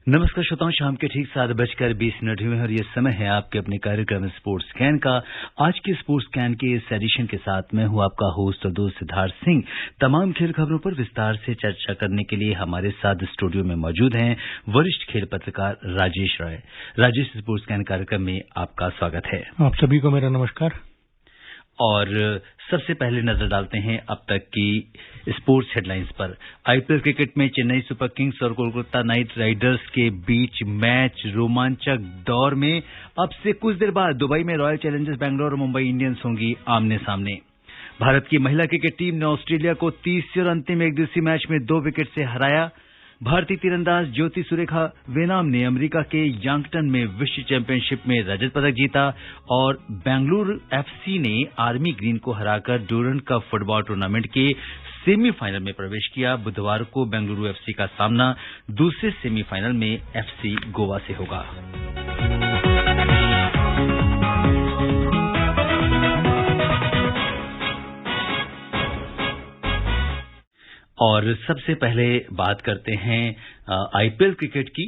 नमस्कार श्रोताओं, शाम के ठीक 7:20 हुए हैं और ये समय है आपके अपने कार्यक्रम स्पोर्ट्स स्कैन का। आज के स्पोर्ट्स स्कैन के इस एडिशन के साथ मैं हूं आपका होस्ट और दोस्त सिद्धार्थ सिंह। तमाम खेल खबरों पर विस्तार से चर्चा करने के लिए हमारे साथ स्टूडियो में मौजूद हैं वरिष्ठ खेल पत्रकार राजेश रॉय। राजेश, स्पोर्ट्स स्कैन कार्यक्रम में आपका स्वागत है। आप सभी को मेरा नमस्कार। और सबसे पहले नजर डालते हैं अब तक की स्पोर्ट्स हेडलाइंस पर। आईपीएल क्रिकेट में चेन्नई सुपर किंग्स और कोलकाता नाइट राइडर्स के बीच मैच रोमांचक दौर में अब से कुछ देर बाद दुबई में रॉयल चैलेंजर्स बैंगलोर और मुंबई इंडियंस होंगी आमने सामने। भारत की महिला क्रिकेट टीम ने ऑस्ट्रेलिया को तीसरे और अंतिम एकदिवसीय मैच में 2 विकेट से हराया। भारतीय तीरंदाज ज्योति सुरेखा वेनाम ने अमेरिका के यांगटन में विश्व चैंपियनशिप में रजत पदक जीता और बेंगलुरु एफसी ने आर्मी ग्रीन को हराकर ड्यूरंड कप फुटबॉल टूर्नामेंट के सेमीफाइनल में प्रवेश किया। बुधवार को बेंगलुरु एफसी का सामना दूसरे सेमीफाइनल में एफसी गोवा से होगा। और सबसे पहले बात करते हैं आईपीएल क्रिकेट की।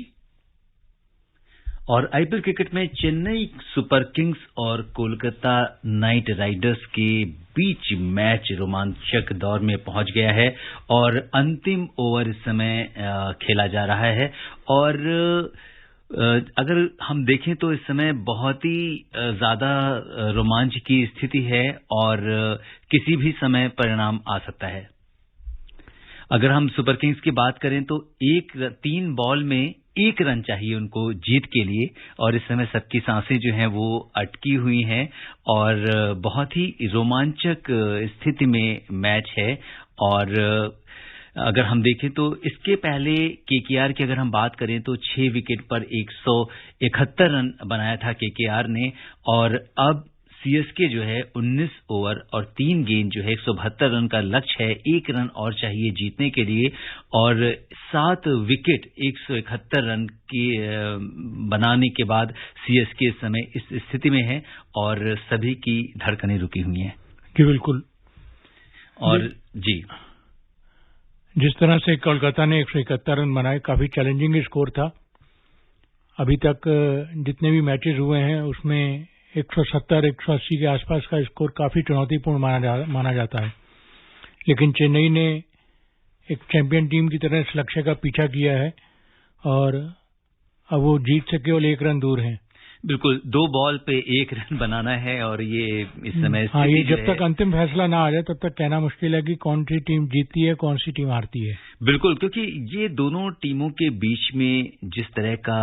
और आईपीएल क्रिकेट में चेन्नई सुपर किंग्स और कोलकाता नाइट राइडर्स के बीच मैच रोमांचक दौर में पहुंच गया है और अंतिम ओवर इस समय खेला जा रहा है। और अगर हम देखें तो इस समय बहुत ही ज्यादा रोमांच की स्थिति है और किसी भी समय परिणाम आ सकता है। अगर हम सुपर किंग्स की बात करें तो 3 बॉल में 1 रन चाहिए उनको जीत के लिए और इस समय सबकी सांसें जो हैं वो अटकी हुई हैं और बहुत ही रोमांचक स्थिति में मैच है। और अगर हम देखें तो इसके पहले केकेआर की अगर हम बात करें तो 6 विकेट पर 171 रन बनाया था केकेआर ने और अब सीएसके जो है 19 ओवर और 3 गेंद जो है 172 रन का लक्ष्य है। 1 रन और चाहिए जीतने के लिए और 7 विकेट 171 रन के बनाने के बाद सीएसके इस समय इस स्थिति में है और सभी की धड़कनें रुकी हुई हैं। जी बिल्कुल। और जी जिस तरह से कोलकाता ने 171 रन बनाए, काफी चैलेंजिंग स्कोर था। अभी तक जितने भी मैचेस हुए हैं उसमें 170-180 के आसपास का स्कोर काफी चुनौतीपूर्ण माना जाता है, लेकिन चेन्नई ने एक चैंपियन टीम की तरह इस लक्ष्य का पीछा किया है और अब वो जीत से केवल 1 रन दूर है। बिल्कुल, 2 बॉल पे 1 रन बनाना है और ये इस समय ये जब तक अंतिम फैसला ना आ जाए तब तक कहना मुश्किल है कि कौन सी टीम जीतती है, कौन सी टीम हारती है। बिल्कुल, क्योंकि ये दोनों टीमों के बीच में जिस तरह का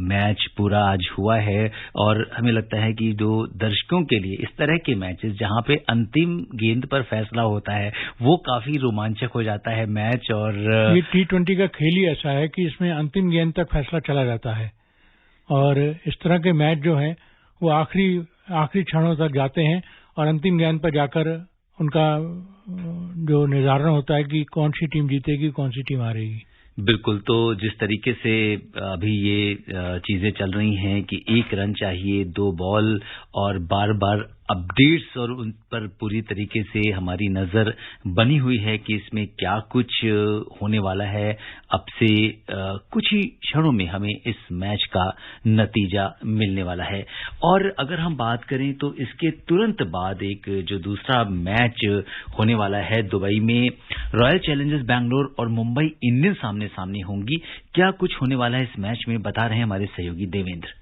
मैच पूरा आज हुआ है और हमें लगता है कि जो दर्शकों के लिए इस तरह के मैचेस जहां पे अंतिम गेंद पर फैसला होता है वो काफी रोमांचक हो जाता है मैच। और ये T20 का खेल ही ऐसा है कि इसमें अंतिम गेंद तक फैसला चला जाता है और इस तरह के मैच जो हैं वो आखिरी क्षणों तक जाते हैं और अंतिम गेंद पर जाकर उनका जो निर्धारण होता है कि कौन सी टीम जीतेगी, कौन सी टीम हारेगी। बिल्कुल, तो जिस तरीके से अभी ये चीजें चल रही हैं कि 1 रन चाहिए, 2 बॉल और बार बार अपडेट्स और उन पर पूरी तरीके से हमारी नजर बनी हुई है कि इसमें क्या कुछ होने वाला है। अब से कुछ ही क्षणों में हमें इस मैच का नतीजा मिलने वाला है। और अगर हम बात करें तो इसके तुरंत बाद एक जो दूसरा मैच होने वाला है दुबई में रॉयल चैलेंजर्स बैंगलोर और मुंबई इंडियंस सामने सामने होंगी। क्या कुछ होने वाला है इस मैच में, बता रहे हैं हमारे सहयोगी देवेंद्र।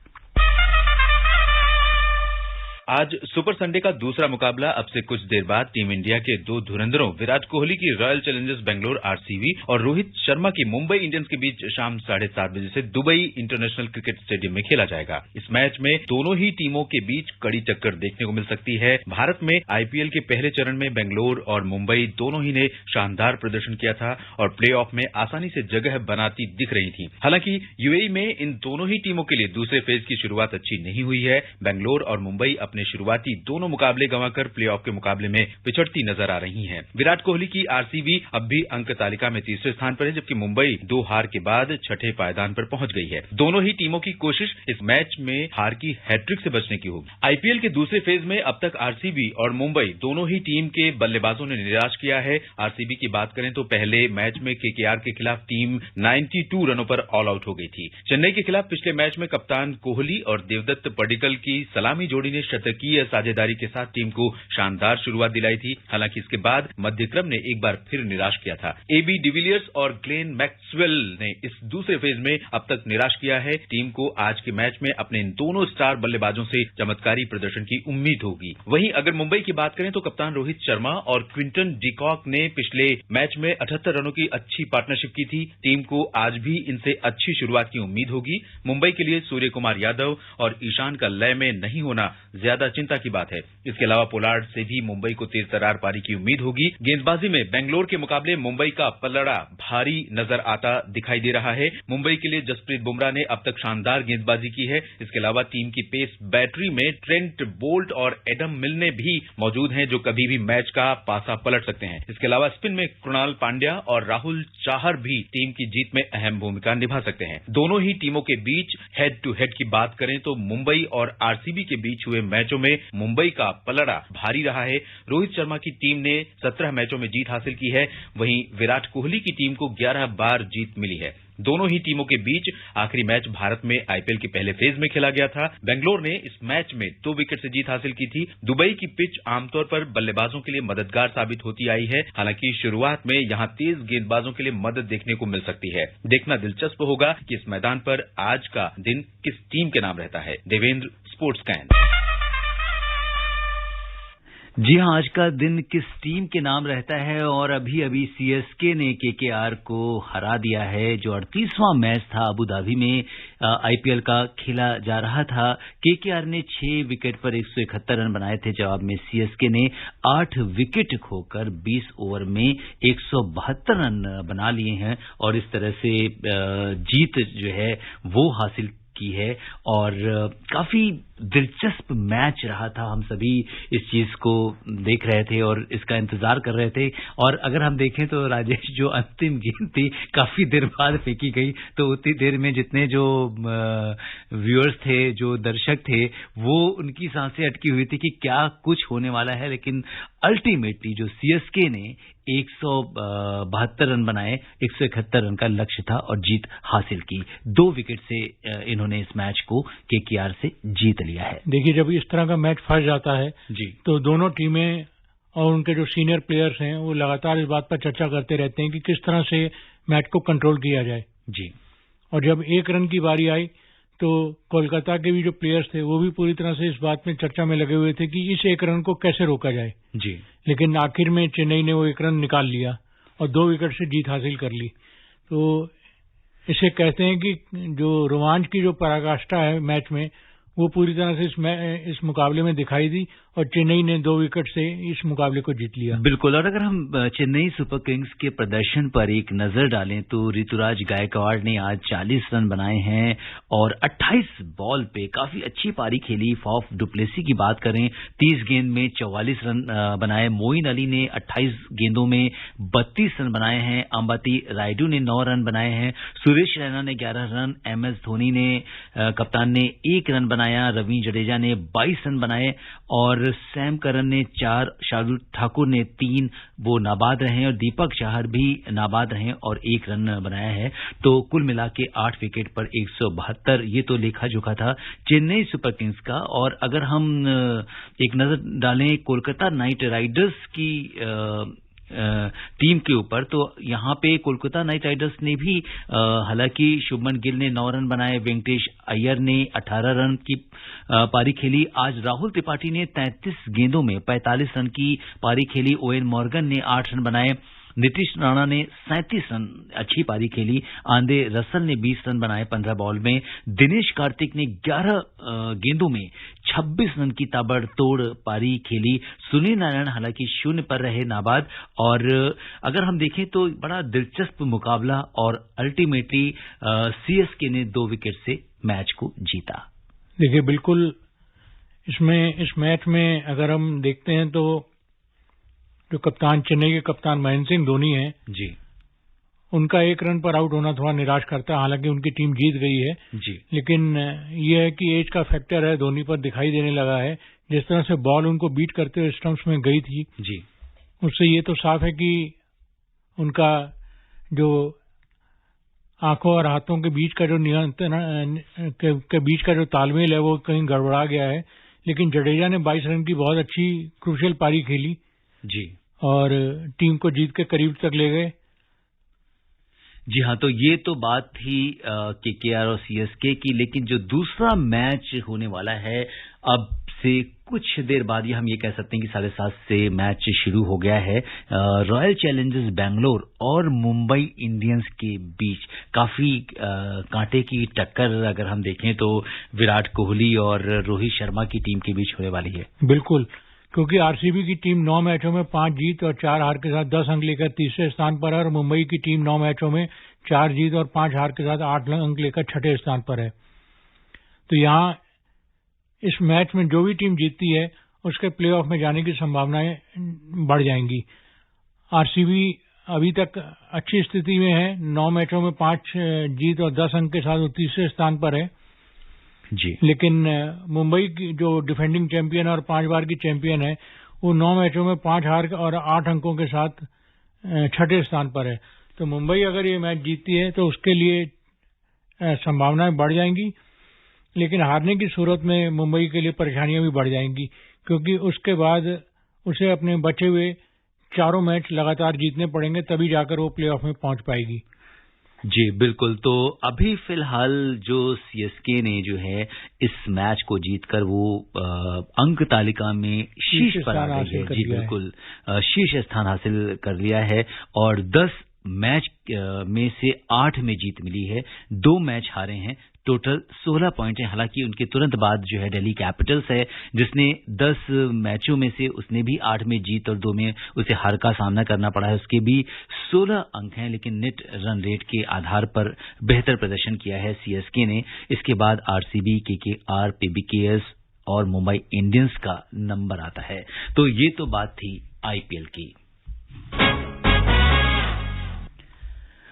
आज सुपर संडे का दूसरा मुकाबला अब से कुछ देर बाद टीम इंडिया के 2 धुरंधरों विराट कोहली की रॉयल चैलेंजर्स बेंगलोर आरसीबी और रोहित शर्मा की मुंबई इंडियंस के बीच शाम 7:30 बजे से दुबई इंटरनेशनल क्रिकेट स्टेडियम में खेला जाएगा। इस मैच में दोनों ही टीमों के बीच कड़ी टक्कर देखने को मिल सकती है। भारत में आईपीएल के पहले चरण में बेंगलोर और मुंबई दोनों ही ने शानदार प्रदर्शन किया था और प्लेऑफ में आसानी से जगह बनाती दिख रही थी। हालांकि यूएई में इन दोनों ही टीमों के लिए दूसरे फेज की शुरुआत अच्छी नहीं हुई है। बेंगलोर और मुंबई अपने शुरुआती दोनों मुकाबले गंवाकर प्लेऑफ के मुकाबले में पिछड़ती नजर आ रही है। विराट कोहली की आरसीबी अब भी अंक तालिका में तीसरे स्थान पर है, जबकि मुंबई 2 हार के बाद छठे पायदान पर पहुंच गई है। दोनों ही टीमों की कोशिश इस मैच में हार की हैट्रिक से बचने की होगी। आईपीएल के दूसरे फेज में अब तक आरसीबी और मुंबई दोनों ही टीम के बल्लेबाजों ने निराश किया है। आरसीबी की बात करें तो पहले मैच में केकेआर के खिलाफ टीम 92 रनों पर ऑल आउट हो गई थी। चेन्नई के खिलाफ पिछले मैच में कप्तान कोहली और देवदत्त पडिक्कल की सलामी जोड़ी ने शतकीय साझेदारी के साथ टीम को शानदार शुरुआत दिलाई थी। हालांकि इसके बाद मध्यक्रम ने एक बार फिर निराश किया था। एबी डिविलियर्स और ग्लेन मैक्सवेल ने इस दूसरे फेज में अब तक निराश किया है। टीम को आज के मैच में अपने इन दोनों स्टार बल्लेबाजों से चमत्कारी प्रदर्शन की उम्मीद होगी। वहीं अगर मुंबई की बात करें तो कप्तान रोहित शर्मा और क्विंटन डिकॉक ने पिछले मैच में 78 रनों की अच्छी पार्टनरशिप की थी। टीम को आज भी इनसे अच्छी शुरुआत की उम्मीद होगी। मुंबई के लिए सूर्य कुमार यादव और ईशान का लय में नहीं होना ज्यादा चिंता की बात है। इसके अलावा पोलार्ड से भी मुंबई को तेज तर्रार पारी की उम्मीद होगी। गेंदबाजी में बेंगलोर के मुकाबले मुंबई का पलड़ा भारी नजर आता दिखाई दे रहा है। मुंबई के लिए जसप्रीत बुमराह ने अब तक शानदार गेंदबाजी की है। इसके अलावा टीम की पेस बैटरी में ट्रेंट बोल्ट और एडम मिलने भी मौजूद हैं, जो कभी भी मैच का पासा पलट सकते हैं। इसके अलावा स्पिन में कृणाल पांड्या और राहुल चाहर भी टीम की जीत में अहम भूमिका निभा सकते हैं। दोनों ही टीमों के बीच हेड टू हेड की बात करें तो मुंबई और आरसीबी के बीच हुए मैचों में मुंबई का पलड़ा भारी रहा है। रोहित शर्मा की टीम ने 17 मैचों में जीत हासिल की है, वहीं विराट कोहली की टीम को 11 बार जीत मिली है। दोनों ही टीमों के बीच आखिरी मैच भारत में आईपीएल के पहले फेज में खेला गया था। बेंगलोर ने इस मैच में 2 विकेट से जीत हासिल की थी। दुबई की पिच आमतौर पर बल्लेबाजों के लिए मददगार साबित होती आई है। हालांकि शुरुआत में यहां तेज गेंदबाजों के लिए मदद देखने को मिल सकती है। देखना दिलचस्प होगा कि इस मैदान पर आज का दिन किस टीम के नाम रहता है। Devendra, sports can. जी हां, आज का दिन किस टीम के नाम रहता है और अभी सीएसके ने केकेआर को हरा दिया है। जो 38वां मैच था अबू धाबी में आईपीएल का खेला जा रहा था। केकेआर ने 6 विकेट पर 171 रन बनाए थे। जवाब में सीएसके ने 8 विकेट खोकर 20 ओवर में 172 रन बना लिए हैं और इस तरह से जीत जो है वो हासिल की है। और काफी दिलचस्प मैच रहा था। हम सभी इस चीज को देख रहे थे और इसका इंतजार कर रहे थे। और अगर हम देखें तो राजेश, जो अंतिम गेंद थी काफी देर बाद फेंकी गई, तो उतनी देर में जितने जो व्यूअर्स थे, जो दर्शक थे, वो उनकी सांसें अटकी हुई थी कि क्या कुछ होने वाला है। लेकिन अल्टीमेटली जो सीएसके ने 172 रन बनाए, 171 रन का लक्ष्य था और जीत हासिल की। 2 विकेट से इन्होंने इस मैच को केकेआर से जीत लिया है। देखिए, जब इस तरह का मैच फंस जाता है जी, तो दोनों टीमें और उनके जो सीनियर प्लेयर्स हैं वो लगातार इस बात पर चर्चा करते रहते हैं कि किस तरह से मैच को कंट्रोल किया जाए। जी, और जब 1 रन की बारी आई तो कोलकाता के भी जो प्लेयर्स थे वो भी पूरी तरह से इस बात में चर्चा में लगे हुए थे कि इस 1 रन को कैसे रोका जाए। जी, लेकिन आखिर में चेन्नई ने वो 1 रन निकाल लिया और 2 विकेट से जीत हासिल कर ली। तो इसे कहते हैं कि जो रोमांच की जो पराकाष्ठा है मैच में, वो पूरी तरह से इस मुकाबले में दिखाई दी और चेन्नई ने 2 विकेट से इस मुकाबले को जीत लिया। बिल्कुल। और अगर हम चेन्नई सुपर किंग्स के प्रदर्शन पर एक नजर डालें तो ऋतुराज गायकवाड़ ने आज 40 रन बनाए हैं और 28 बॉल पे काफी अच्छी पारी खेली। फॉफ डुप्लेसी की बात करें, 30 गेंद में 44 रन बनाए। मोइन अली ने 28 गेंदों में 32 रन बनाए हैं। अंबाती रायडू ने 9 रन बनाए हैं। सुरेश रैना ने 11 रन। एमएस धोनी ने कप्तान ने 1 रन बनाया। रवि जडेजा ने 22 रन बनाए और सैम करन ने 4, शार्दुल ठाकुर ने 3, वो नाबाद रहे और दीपक चाहर भी नाबाद रहे और 1 रन बनाया है। तो कुल मिला के 8 विकेट पर 172, ये तो लेखा जोखा था चेन्नई सुपर किंग्स का। और अगर हम एक नजर डालें कोलकाता नाइट राइडर्स की टीम के ऊपर, तो यहां पे कोलकाता नाइट राइडर्स ने भी हालांकि शुभमन गिल ने 9 रन बनाए, वेंकटेश अय्यर ने 18 रन की पारी खेली। आज राहुल त्रिपाठी ने 33 गेंदों में 45 रन की पारी खेली। ओवेन मॉर्गन ने 8 रन बनाए। नीतीश राणा ने 37 रन अच्छी पारी खेली। आंद्रे रसल ने 20 रन बनाए 15 बॉल में। दिनेश कार्तिक ने 11 गेंदों में 26 रन की ताबड़तोड़ पारी खेली। सुनील नारायण हालांकि 0 पर रहे, नाबाद। और अगर हम देखें तो बड़ा दिलचस्प मुकाबला और अल्टीमेटली सीएसके ने 2 विकेट से मैच को जीता। देखिए, बिल्कुल इस मैच में अगर हम देखते हैं तो जो कप्तान, चेन्नई के कप्तान महेंद्र सिंह धोनी हैं जी, उनका 1 रन पर आउट होना थोड़ा निराश करता है। हालांकि उनकी टीम जीत गई है जी, लेकिन यह है कि एज का फैक्टर है, धोनी पर दिखाई देने लगा है। जिस तरह से बॉल उनको बीट करते हुए स्टंप्स में गई थी जी, उससे ये तो साफ है कि उनका जो आंखों और हाथों के बीच का जो नियंत्रण के बीच का जो तालमेल है वो कहीं गड़बड़ा गया है। लेकिन जडेजा ने 22 रन की बहुत अच्छी क्रूशियल पारी खेली जी, और टीम को जीत के करीब तक ले गए। जी हाँ, तो ये तो बात थी केकेआर और सीएसके की। लेकिन जो दूसरा मैच होने वाला है अब से कुछ देर बाद, ये हम ये कह सकते हैं कि 7:30 से मैच शुरू हो गया है। रॉयल चैलेंजर्स बेंगलोर और मुंबई इंडियंस के बीच काफी कांटे की टक्कर अगर हम देखें तो विराट कोहली और रोहित शर्मा की टीम के बीच होने वाली है। बिल्कुल, क्योंकि आरसीबी की टीम 9 मैचों में 5 जीत और 4 हार के साथ 10 अंक लेकर तीसरे स्थान पर है और मुंबई की टीम 9 मैचों में 4 जीत और 5 हार के साथ 8 अंक लेकर छठे स्थान पर है। तो यहाँ इस मैच में जो भी टीम जीतती है उसके प्लेऑफ में जाने की संभावनाएं बढ़ जाएंगी। आरसीबी अभी तक अच्छी स्थिति में है, 9 मैचों में 5 जीत और 10 अंक के साथ वो तीसरे स्थान पर है जी, लेकिन मुंबई की जो डिफेंडिंग चैंपियन और 5 बार की चैंपियन है वो 9 मैचों में 5 हार और 8 अंकों के साथ छठे स्थान पर है। तो मुंबई अगर ये मैच जीतती है तो उसके लिए संभावनाएं बढ़ जाएंगी, लेकिन हारने की सूरत में मुंबई के लिए परेशानियां भी बढ़ जाएंगी क्योंकि उसके बाद उसे अपने बचे हुए 4 मैच लगातार जीतने पड़ेंगे, तभी जाकर वो प्लेऑफ में पहुंच पाएगी। जी बिल्कुल। तो अभी फिलहाल जो सीएसके ने जो है इस मैच को जीतकर वो अंक तालिका में शीर्ष पर आ गई है। जी बिल्कुल, शीर्ष स्थान हासिल कर लिया है और 10 मैच में से 8 में जीत मिली है, 2 मैच हारे हैं, टोटल 16 पॉइंट है। हालांकि उनके तुरंत बाद जो है दिल्ली कैपिटल्स है जिसने 10 मैचों में से उसने भी 8 में जीत और 2 में उसे हार का सामना करना पड़ा है। उसके भी 16 अंक हैं, लेकिन नेट रन रेट के आधार पर बेहतर प्रदर्शन किया है सीएसके ने। इसके बाद आरसीबी, केकेआर, पीबीकेएस और मुंबई इंडियंस का नंबर आता है। तो ये तो बात थी आईपीएल की।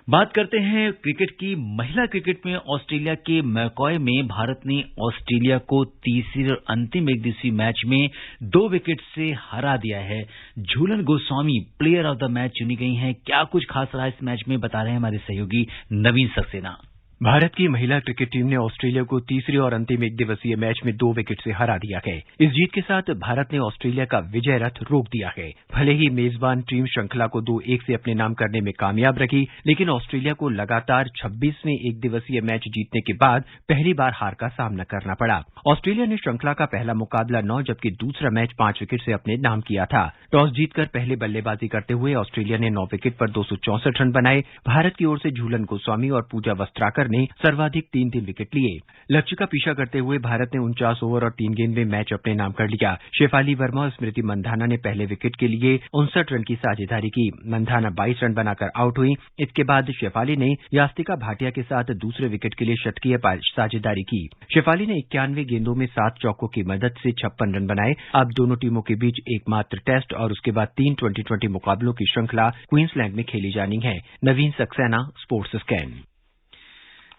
बात करते हैं क्रिकेट की। महिला क्रिकेट में ऑस्ट्रेलिया के मैकॉय में भारत ने ऑस्ट्रेलिया को तीसरे और अंतिम एकदिवसीय मैच में 2 विकेट से हरा दिया है। Jhulan Goswami player of the match चुनी गई हैं। क्या कुछ खास रहा इस मैच में, बता रहे हैं हमारे सहयोगी नवीन सक्सेना। भारत की महिला क्रिकेट टीम ने ऑस्ट्रेलिया को तीसरे और अंतिम एकदिवसीय मैच में 2 विकेट से हरा दिया है। इस जीत के साथ भारत ने ऑस्ट्रेलिया का विजय रथ रोक दिया है। भले ही मेजबान टीम श्रृंखला को 2-1 से अपने नाम करने में कामयाब रही, लेकिन ऑस्ट्रेलिया को लगातार 26वें एकदिवसीय मैच जीतने के बाद पहली बार हार का सामना करना पड़ा। ऑस्ट्रेलिया ने श्रृंखला का पहला मुकाबला 9 जबकि दूसरा मैच 5 विकेट से अपने नाम किया था। टॉस जीतकर पहले बल्लेबाजी करते हुए ऑस्ट्रेलिया ने 9 विकेट पर 264 रन बनाए। भारत की ओर से झूलन गोस्वामी और पूजा वस्त्राकर ने सर्वाधिक 3 विकेट लिए। लक्ष्य का पीछा करते हुए भारत ने 49 ओवर और 3 गेंद में मैच अपने नाम कर लिया। शेफाली वर्मा और स्मृति मंधाना ने पहले विकेट के लिए 59 रन की साझेदारी की। मंधाना 22 रन बनाकर आउट हुई। इसके बाद शेफाली ने यास्तिका भाटिया के साथ दूसरे विकेट के लिए शतकीय साझेदारी की। शेफाली ने 91 गेंदों में 7 चौकों की मदद से 56 रन बनाए। अब दोनों टीमों के बीच एकमात्र टेस्ट और उसके बाद 3 2020 मुकाबलों की श्रृंखला क्वींसलैंड में खेली जानी है। नवीन सक्सेना, स्पोर्ट्स स्कैन।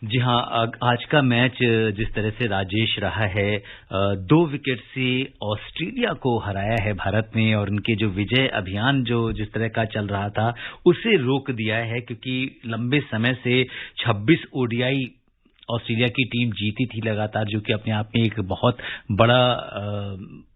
जी हाँ, आज का मैच जिस तरह से राजेश रहा है, 2 विकेट से ऑस्ट्रेलिया को हराया है भारत ने और उनके जो विजय अभियान जो जिस तरह का चल रहा था उसे रोक दिया है, क्योंकि लंबे समय से 26 ओडीआई ऑस्ट्रेलिया की टीम जीती थी लगातार, जो कि अपने आप में एक बहुत बड़ा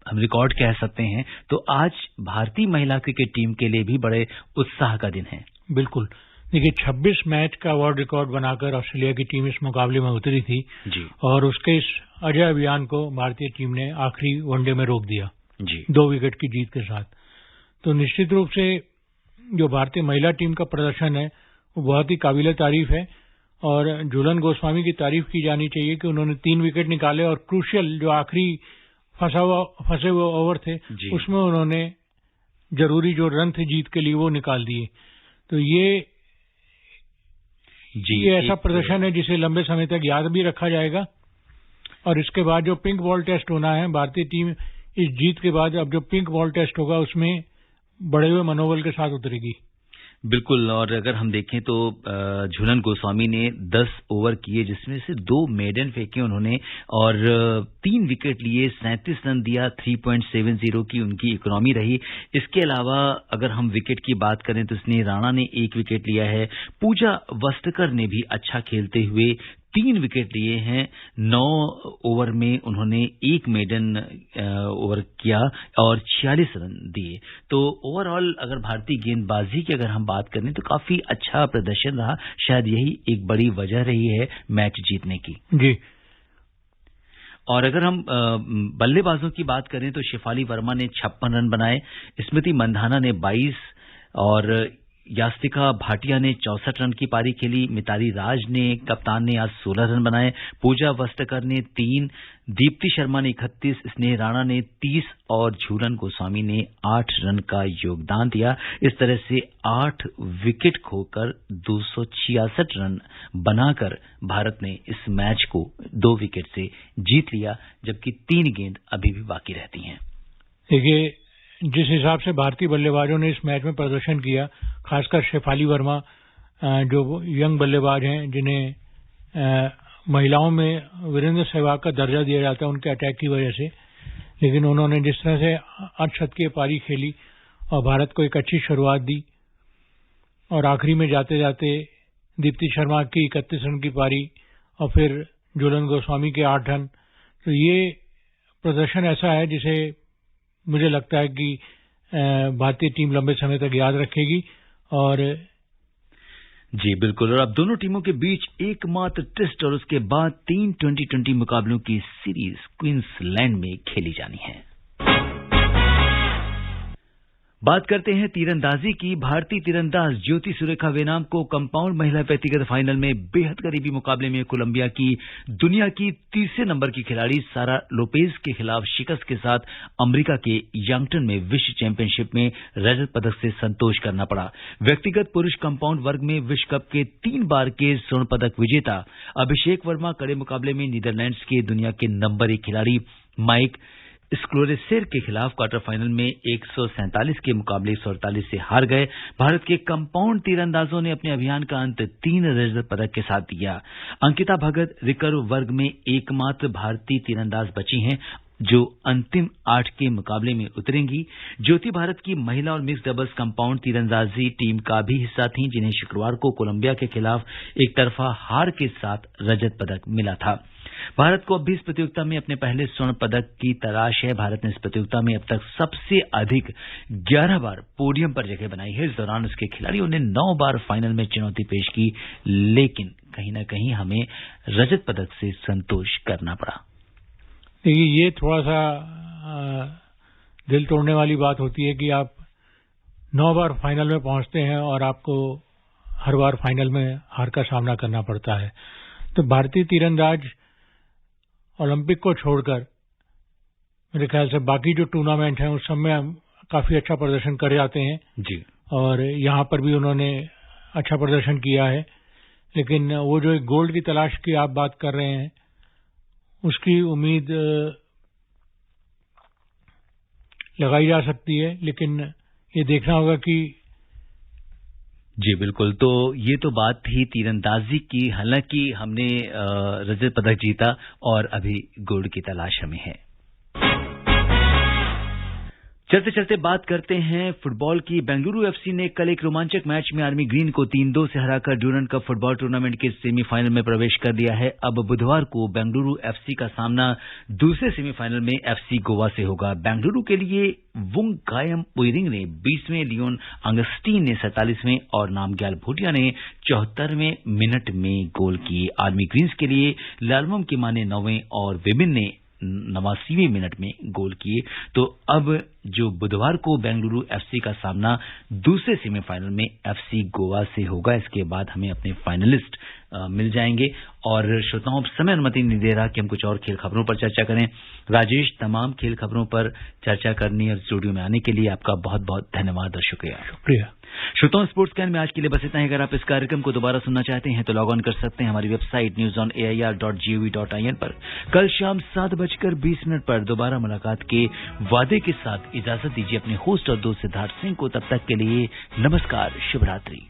हम रिकॉर्ड कह सकते हैं। तो आज भारतीय महिला क्रिकेट टीम के लिए भी बड़े उत्साह का दिन है। बिल्कुल, देखिए 26 मैच का वर्ल्ड रिकॉर्ड बनाकर ऑस्ट्रेलिया की टीम इस मुकाबले में उतरी थी जी, और उसके इस अजय अभियान को भारतीय टीम ने आखिरी वनडे में रोक दिया जी, 2 विकेट की जीत के साथ। तो निश्चित रूप से जो भारतीय महिला टीम का प्रदर्शन है वो बहुत ही काबिल तारीफ है और झूलन गोस्वामी की तारीफ की जानी चाहिए कि उन्होंने 3 विकेट निकाले और क्रूशियल जो आखिरी फंसे हुए ओवर थे उसमें उन्होंने जरूरी जो रन थे जीत के लिए वो निकाल दिए। तो ये ऐसा प्रदर्शन है जिसे लंबे समय तक याद भी रखा जाएगा। और इसके बाद जो पिंक बॉल टेस्ट होना है, भारतीय टीम इस जीत के बाद अब जो पिंक बॉल टेस्ट होगा उसमें बढ़े हुए मनोबल के साथ उतरेगी। बिल्कुल। और अगर हम देखें तो झूलन गोस्वामी ने 10 ओवर किए जिसमें से 2 मेडन फेंके उन्होंने और 3 विकेट लिए, 37 रन दिया, 3.70 की उनकी इकोनॉमी रही। इसके अलावा अगर हम विकेट की बात करें तो स्नेह राणा ने 1 विकेट लिया है, पूजा वस्त्रकर ने भी अच्छा खेलते हुए 3 विकेट लिए हैं। 9 ओवर में उन्होंने 1 मेडन ओवर किया और 46 रन दिए। तो ओवरऑल अगर भारतीय गेंदबाजी की अगर हम बात करें तो काफी अच्छा प्रदर्शन रहा। शायद यही एक बड़ी वजह रही है मैच जीतने की। जी। और अगर हम बल्लेबाजों की बात करें तो शेफाली वर्मा ने 56 रन बनाए, स्मृति मंधाना ने 22 और यास्तिका भाटिया ने 64 रन की पारी खेली। मिताली राज ने कप्तान ने आज 16 रन बनाए, पूजा वस्त्रकर ने 3, दीप्ति शर्मा ने 31, स्नेह राणा ने 30 और झूलन गोस्वामी ने 8 रन का योगदान दिया। इस तरह से 8 विकेट खोकर 266 रन बनाकर भारत ने इस मैच को 2 विकेट से जीत लिया, जबकि 3 गेंद अभी भी बाकी रहती हैं। देखिए, जिस हिसाब से भारतीय बल्लेबाजों ने इस मैच में प्रदर्शन किया, खासकर शेफाली वर्मा जो यंग बल्लेबाज हैं जिन्हें महिलाओं में वीरेंद्र सहवाग का दर्जा दिया जाता है उनके अटैक की वजह से, लेकिन उन्होंने जिस तरह से अर्धशतकीय पारी खेली और भारत को एक अच्छी शुरुआत दी और आखिरी में जाते जाते दीप्ति शर्मा की 31 रन की पारी और फिर झूलन गोस्वामी के 8 रन, तो ये प्रदर्शन ऐसा है जिसे मुझे लगता है कि भारतीय टीम लंबे समय तक याद रखेगी। और जी बिल्कुल। और अब दोनों टीमों के बीच एकमात्र टेस्ट और उसके बाद 3 2020 मुकाबलों की सीरीज क्वींसलैंड में खेली जानी है। बात करते हैं तीरंदाजी की। भारतीय तीरंदाज ज्योति सुरेखा वेनाम को कंपाउंड महिला व्यक्तिगत फाइनल में बेहद करीबी मुकाबले में कोलंबिया की दुनिया की तीसरे नंबर की खिलाड़ी सारा लोपेज के खिलाफ शिकस्त के साथ अमेरिका के यंगटन में विश्व चैंपियनशिप में रजत पदक से संतोष करना पड़ा। व्यक्तिगत पुरुष कंपाउंड वर्ग में विश्व कप के 3 बार के स्वर्ण पदक विजेता अभिषेक वर्मा कड़े मुकाबले में नीदरलैंड्स के दुनिया के नंबर 1 खिलाड़ी माइक स्क्लोरेसेर के खिलाफ क्वार्टर फाइनल में 147 के मुकाबले 148 से हार गए। भारत के कंपाउंड तीरंदाजों ने अपने अभियान का अंत 3 रजत पदक के साथ दिया। अंकिता भगत रिकर्व वर्ग में एकमात्र भारतीय तीरंदाज बची हैं जो अंतिम 8 के मुकाबले में उतरेंगी। ज्योति भारत की महिला और मिक्स डबल्स कंपाउंड तीरंदाजी टीम का भी हिस्सा थी, जिन्हें शुक्रवार को कोलंबिया के खिलाफ एक तरफा हार के साथ रजत पदक मिला था। भारत को अब भी इस प्रतियोगिता में अपने पहले स्वर्ण पदक की तलाश है। भारत ने इस प्रतियोगिता में अब तक सबसे अधिक 11 बार पोडियम पर जगह बनाई है। इस दौरान उसके खिलाड़ियों ने 9 बार फाइनल में चुनौती पेश की, लेकिन कहीं न कहीं हमें रजत पदक से संतोष करना पड़ा। देखिए, ये थोड़ा सा दिल तोड़ने वाली बात होती है कि आप 9 बार फाइनल में पहुंचते हैं और आपको हर बार फाइनल में हार का सामना करना पड़ता है। तो भारतीय तीरंदाज ओलंपिक को छोड़कर मेरे ख्याल से बाकी जो टूर्नामेंट हैं उस सब में काफी अच्छा प्रदर्शन कर जाते हैं जी, और यहां पर भी उन्होंने अच्छा प्रदर्शन किया है। लेकिन वो जो एक गोल्ड की तलाश की आप बात कर रहे हैं, उसकी उम्मीद लगाई जा सकती है, लेकिन ये देखना होगा कि जी बिल्कुल। तो ये तो बात थी तीरंदाजी की। हालांकि हमने रजत पदक जीता और अभी गोल्ड की तलाश हमें है। चलते चलते बात करते हैं फुटबॉल की। बेंगलुरु एफसी ने कल एक रोमांचक मैच में आर्मी ग्रीन को 3-2 से हराकर ड्यूरंड कप फुटबॉल टूर्नामेंट के सेमीफाइनल में प्रवेश कर दिया है। अब बुधवार को बेंगलुरु एफसी का सामना दूसरे सेमीफाइनल में एफसी गोवा से होगा। बेंगलुरु के लिए वुंगायम उइरिंग ने 20वें, लियोन अंगस्टीन ने 47वें और नामग्याल भूटिया ने 74वें मिनट में गोल किए। आर्मी ग्रीन्स के लिए लालमम किमा ने 9वें और विबिन ने 89वें मिनट में गोल किए। तो अब जो बुधवार को बेंगलुरु एफसी का सामना दूसरे सेमीफाइनल में एफसी गोवा से होगा, इसके बाद हमें अपने फाइनलिस्ट मिल जाएंगे। और श्रोताओं, समय अनुमति नहीं दे रहा कि हम कुछ और खेल खबरों पर चर्चा करें। राजेश, तमाम खेल खबरों पर चर्चा करने और स्टूडियो में आने के लिए आपका बहुत बहुत धन्यवाद और शुक्रिया। श्रोताओं, स्पोर्ट्स कैन में आज के लिए बस इतना ही। अगर आप इस कार्यक्रम को दोबारा सुनना चाहते हैं तो लॉग ऑन कर सकते हैं हमारी वेबसाइट newsonair.gov.in पर। कल शाम 7:20 पर दोबारा मुलाकात के वादे के साथ इजाजत दीजिए अपने होस्ट और दोस्त सिद्धार्थ सिंह को। तब तक के लिए नमस्कार, शुभ रात्रि।